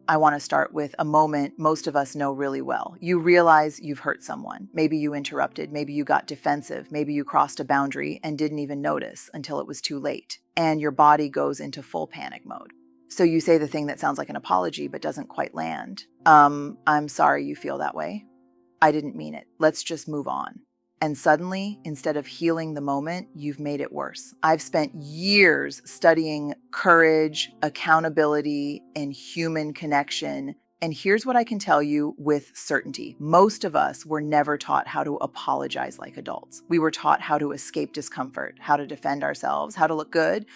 I want to start with a moment most of us know really well. You realize you've hurt someone. Maybe you interrupted, maybe you got defensive, maybe you crossed a boundary and didn't even notice until it was too late, and your body goes into full panic mode. So you say the thing that sounds like an apology but doesn't quite land. I'm sorry you feel that way. I didn't mean it. Let's just move on. And suddenly, instead of healing the moment, you've made it worse. I've spent years studying courage, accountability, and human connection. And here's what I can tell you with certainty. Most of us were never taught how to apologize like adults. We were taught how to escape discomfort, how to defend ourselves, how to look good,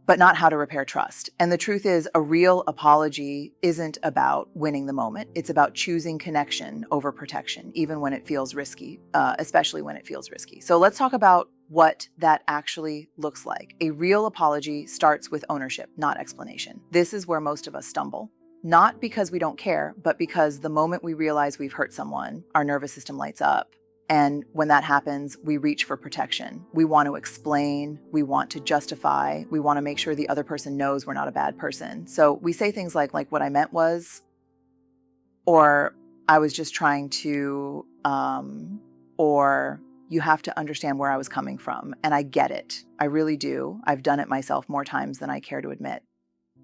but not how to repair trust. And the truth is, a real apology isn't about winning the moment. It's about choosing connection over protection, even when it feels risky, especially when it feels risky. So let's talk about what that actually looks like. A real apology starts with ownership, not explanation. This is where most of us stumble. Not because we don't care, but because the moment we realize we've hurt someone, our nervous system lights up. And when that happens, we reach for protection. We want to explain, we want to justify, we want to make sure the other person knows we're not a bad person. So we say things like what I meant was, or I was just trying to, or you have to understand where I was coming from. And I get it. I really do. I've done it myself more times than I care to admit.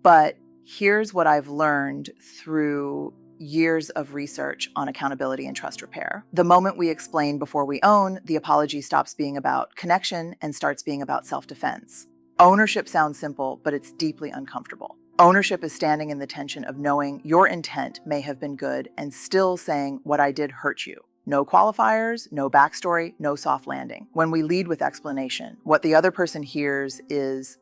But here's what I've learned through years of research on accountability and trust repair. The moment we explain before we own, the apology stops being about connection and starts being about self-defense. Ownership sounds simple, but it's deeply uncomfortable. Ownership is standing in the tension of knowing your intent may have been good and still saying what I did hurt you. No qualifiers, no backstory, no soft landing. When we lead with explanation, what the other person hears is,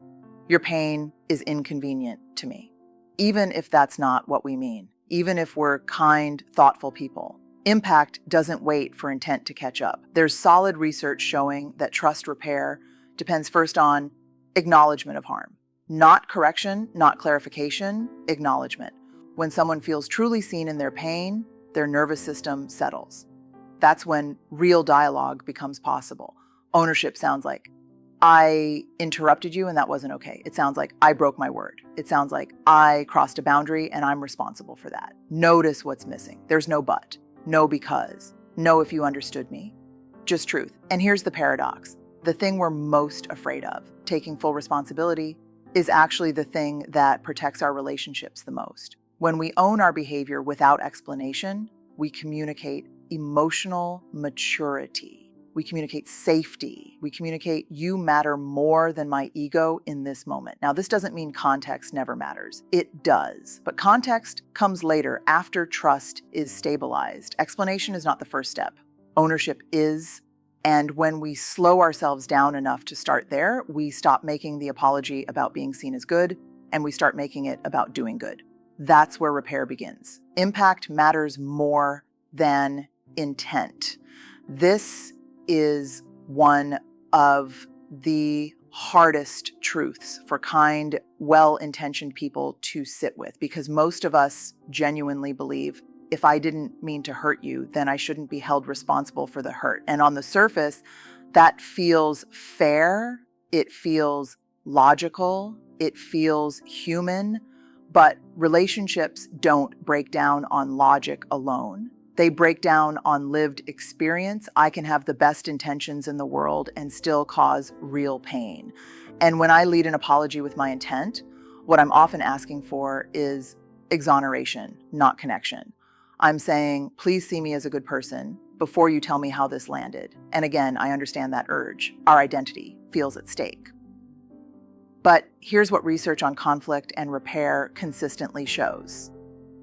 your pain is inconvenient to me. Even if that's not what we mean. Even if we're kind, thoughtful people. Impact doesn't wait for intent to catch up. There's solid research showing that trust repair depends first on acknowledgement of harm. Not correction, not clarification, acknowledgement. When someone feels truly seen in their pain, their nervous system settles. That's when real dialogue becomes possible. Ownership sounds like, I interrupted you and that wasn't okay. It sounds like I broke my word. It sounds like I crossed a boundary and I'm responsible for that. Notice what's missing. There's no but, no because, no if you understood me. Just truth. And here's the paradox. The thing we're most afraid of, taking full responsibility, is actually the thing that protects our relationships the most. When we own our behavior without explanation, we communicate emotional maturity. We communicate safety. We communicate, you matter more than my ego in this moment. Now, this doesn't mean context never matters. It does. But context comes later, after trust is stabilized. Explanation is not the first step. Ownership is. And when we slow ourselves down enough to start there, we stop making the apology about being seen as good, and we start making it about doing good. That's where repair begins. Impact matters more than intent. This is one of the hardest truths for kind, well-intentioned people to sit with, because most of us genuinely believe, if I didn't mean to hurt you, then I shouldn't be held responsible for the hurt. And on the surface, that feels fair, it feels logical, it feels human, but relationships don't break down on logic alone. They break down on lived experience. I can have the best intentions in the world and still cause real pain. And when I lead an apology with my intent, what I'm often asking for is exoneration, not connection. I'm saying, please see me as a good person before you tell me how this landed. And again, I understand that urge. Our identity feels at stake. But here's what research on conflict and repair consistently shows.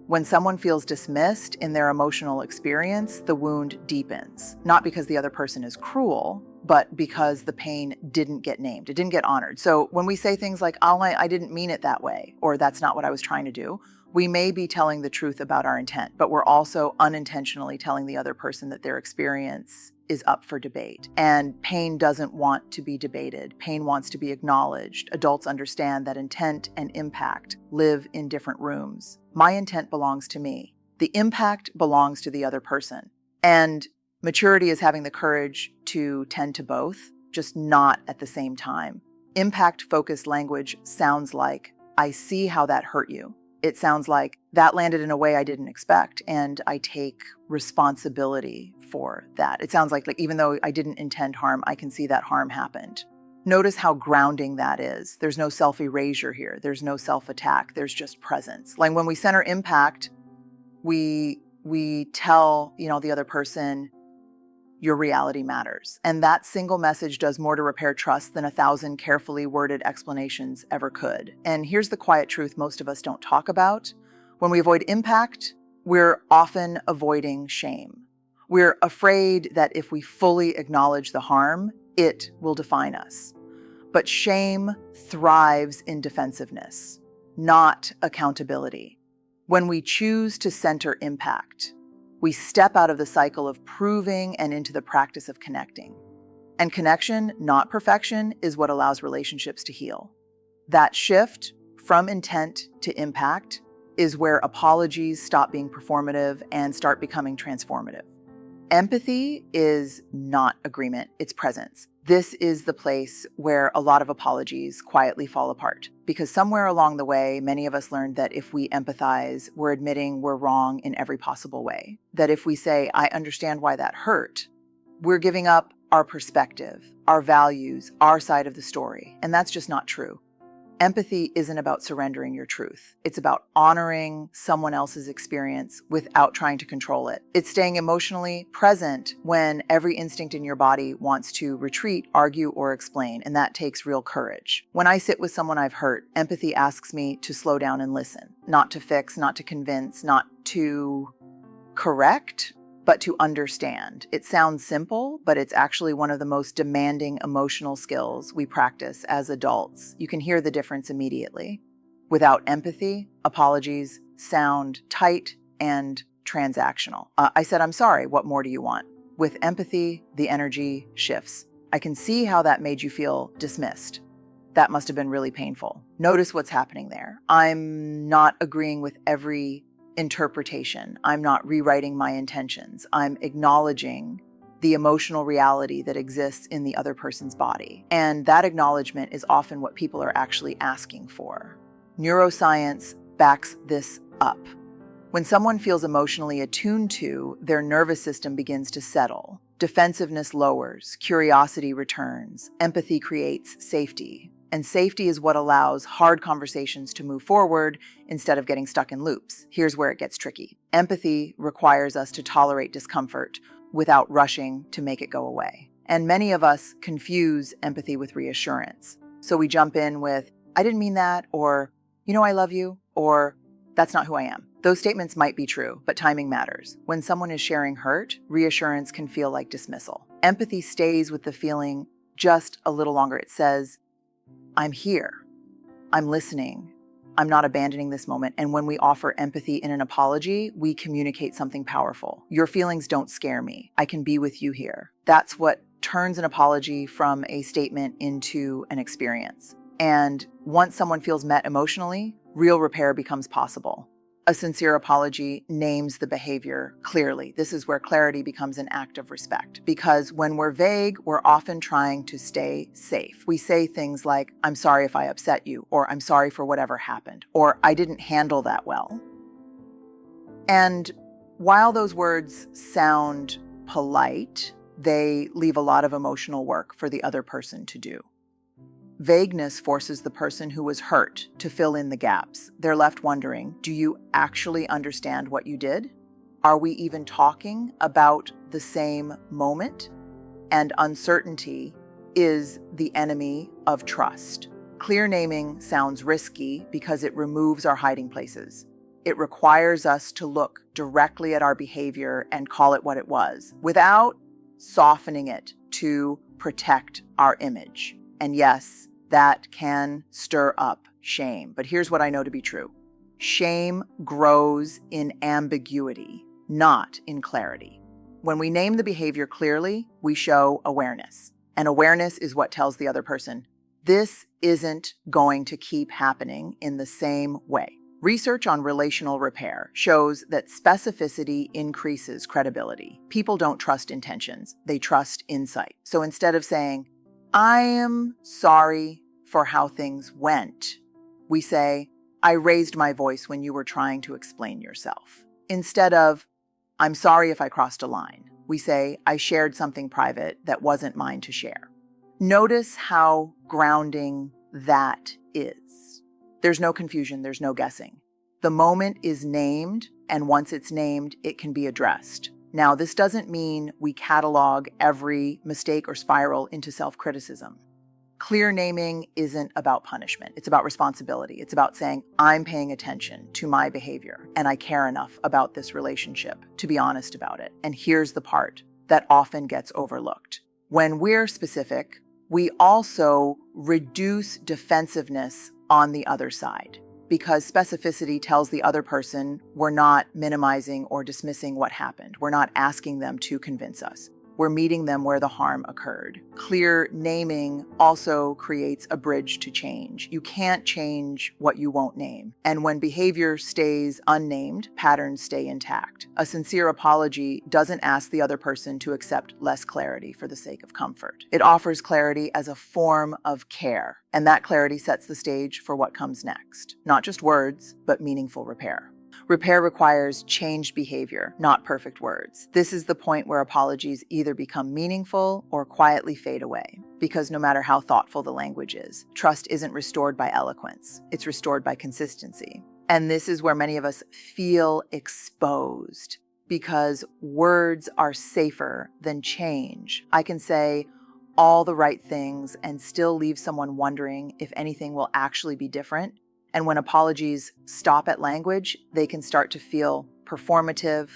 When someone feels dismissed in their emotional experience, the wound deepens. Not because the other person is cruel, but because the pain didn't get named. It didn't get honored. So when we say things like, oh, I didn't mean it that way, or that's not what I was trying to do, we may be telling the truth about our intent, but we're also unintentionally telling the other person that their experience is up for debate. And pain doesn't want to be debated. Pain wants to be acknowledged. Adults understand that intent and impact live in different rooms. My intent belongs to me. The impact belongs to the other person. And maturity is having the courage to tend to both, just not at the same time. Impact-focused language sounds like, I see how that hurt you. It sounds like that landed in a way I didn't expect, and I take responsibility for that. It sounds like even though I didn't intend harm, I can see that harm happened. Notice how grounding that is. There's no self-erasure here. There's no self-attack. There's just presence. Like when we center impact, we tell, the other person, your reality matters. And that single message does more to repair trust than 1,000 carefully worded explanations ever could. And here's the quiet truth most of us don't talk about. When we avoid impact, we're often avoiding shame. We're afraid that if we fully acknowledge the harm, it will define us. But shame thrives in defensiveness, not accountability. When we choose to center impact, we step out of the cycle of proving and into the practice of connecting. And connection, not perfection, is what allows relationships to heal. That shift from intent to impact is where apologies stop being performative and start becoming transformative. Empathy is not agreement, it's presence. This is the place where a lot of apologies quietly fall apart, because somewhere along the way, many of us learned that if we empathize, we're admitting we're wrong in every possible way. That if we say, I understand why that hurt, we're giving up our perspective, our values, our side of the story. And that's just not true. Empathy isn't about surrendering your truth. It's about honoring someone else's experience without trying to control it. It's staying emotionally present when every instinct in your body wants to retreat, argue, or explain, and that takes real courage. When I sit with someone I've hurt, empathy asks me to slow down and listen, not to fix, not to convince, not to correct, but to understand. It sounds simple, but it's actually one of the most demanding emotional skills we practice as adults. You can hear the difference immediately. Without empathy, apologies sound tight and transactional. I said, I'm sorry, what more do you want? With empathy, the energy shifts. I can see how that made you feel dismissed. That must have been really painful. Notice what's happening there. I'm not agreeing with every interpretation. I'm not rewriting my intentions. I'm acknowledging the emotional reality that exists in the other person's body. And that acknowledgement is often what people are actually asking for. Neuroscience backs this up. When someone feels emotionally attuned to, their nervous system begins to settle. Defensiveness lowers, curiosity returns, empathy creates safety. And safety is what allows hard conversations to move forward instead of getting stuck in loops. Here's where it gets tricky. Empathy requires us to tolerate discomfort without rushing to make it go away. And many of us confuse empathy with reassurance. So we jump in with, I didn't mean that, or, I love you, or that's not who I am. Those statements might be true, but timing matters. When someone is sharing hurt, reassurance can feel like dismissal. Empathy stays with the feeling just a little longer. It says, I'm here, I'm listening, I'm not abandoning this moment. And when we offer empathy in an apology, we communicate something powerful. Your feelings don't scare me. I can be with you here. That's what turns an apology from a statement into an experience. And once someone feels met emotionally, real repair becomes possible. A sincere apology names the behavior clearly. This is where clarity becomes an act of respect. Because when we're vague, we're often trying to stay safe. We say things like, I'm sorry if I upset you, or I'm sorry for whatever happened, or I didn't handle that well. And while those words sound polite, they leave a lot of emotional work for the other person to do. Vagueness forces the person who was hurt to fill in the gaps. They're left wondering, do you actually understand what you did? Are we even talking about the same moment? And uncertainty is the enemy of trust. Clear naming sounds risky because it removes our hiding places. It requires us to look directly at our behavior and call it what it was, without softening it to protect our image. And yes, that can stir up shame. But here's what I know to be true. Shame grows in ambiguity, not in clarity. When we name the behavior clearly, we show awareness. And awareness is what tells the other person, this isn't going to keep happening in the same way. Research on relational repair shows that specificity increases credibility. People don't trust intentions, they trust insight. So instead of saying, I am sorry for how things went, we say, I raised my voice when you were trying to explain yourself. Instead of, I'm sorry if I crossed a line, we say, I shared something private that wasn't mine to share. Notice how grounding that is. There's no confusion, there's no guessing. The moment is named, and once it's named, it can be addressed. Now, this doesn't mean we catalog every mistake or spiral into self-criticism. Clear naming isn't about punishment. It's about responsibility. It's about saying, I'm paying attention to my behavior and I care enough about this relationship to be honest about it. And here's the part that often gets overlooked. When we're specific, we also reduce defensiveness on the other side, because specificity tells the other person we're not minimizing or dismissing what happened. We're not asking them to convince us. We're meeting them where the harm occurred. Clear naming also creates a bridge to change. You can't change what you won't name. And when behavior stays unnamed, patterns stay intact. A sincere apology doesn't ask the other person to accept less clarity for the sake of comfort. It offers clarity as a form of care. And that clarity sets the stage for what comes next. Not just words, but meaningful repair. Repair requires changed behavior, not perfect words. This is the point where apologies either become meaningful or quietly fade away. Because no matter how thoughtful the language is, trust isn't restored by eloquence. It's restored by consistency. And this is where many of us feel exposed, because words are safer than change. I can say all the right things and still leave someone wondering if anything will actually be different. And when apologies stop at language, they can start to feel performative,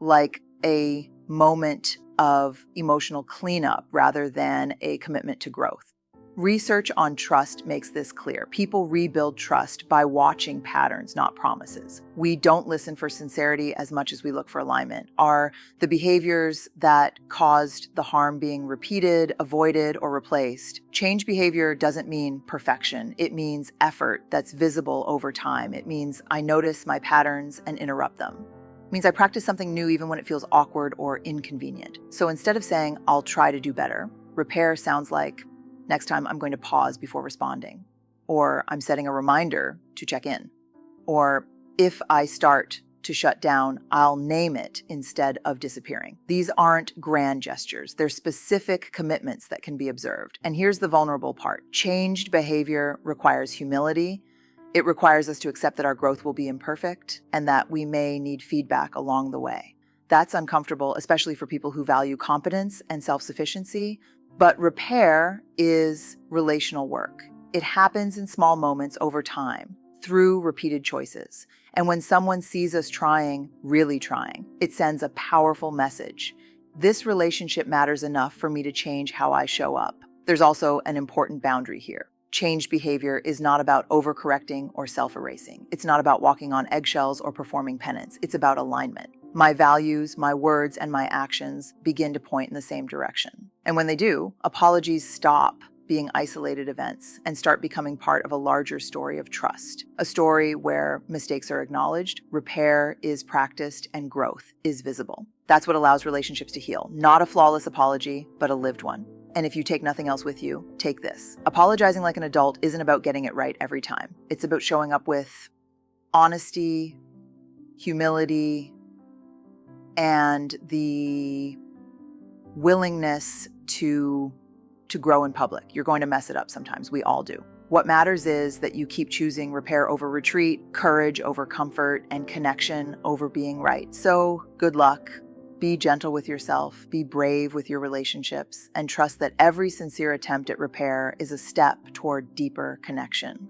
like a moment of emotional cleanup rather than a commitment to growth. Research on trust makes this clear. People rebuild trust by watching patterns, not promises. We don't listen for sincerity as much as we look for alignment. Are the behaviors that caused the harm being repeated, avoided, or replaced? Change behavior doesn't mean perfection. It means effort that's visible over time. It means I notice my patterns and interrupt them. It means I practice something new even when it feels awkward or inconvenient. So instead of saying, I'll try to do better, repair sounds like, next time I'm going to pause before responding, or I'm setting a reminder to check in, or if I start to shut down, I'll name it instead of disappearing. These aren't grand gestures. They're specific commitments that can be observed. And here's the vulnerable part. Changed behavior requires humility. It requires us to accept that our growth will be imperfect and that we may need feedback along the way. That's uncomfortable, especially for people who value competence and self-sufficiency. But repair is relational work. It happens in small moments over time through repeated choices. And when someone sees us trying, really trying, it sends a powerful message. This relationship matters enough for me to change how I show up. There's also an important boundary here. Changed behavior is not about overcorrecting or self-erasing. It's not about walking on eggshells or performing penance. It's about alignment. My values, my words, and my actions begin to point in the same direction. And when they do, apologies stop being isolated events and start becoming part of a larger story of trust. A story where mistakes are acknowledged, repair is practiced, and growth is visible. That's what allows relationships to heal. Not a flawless apology, but a lived one. And if you take nothing else with you, take this. Apologizing like an adult isn't about getting it right every time. It's about showing up with honesty, humility, and the willingness to grow in public. You're going to mess it up sometimes. We all do. What matters is that you keep choosing repair over retreat, courage over comfort, and connection over being right. So good luck. Be gentle with yourself, be brave with your relationships, and trust that every sincere attempt at repair is a step toward deeper connection.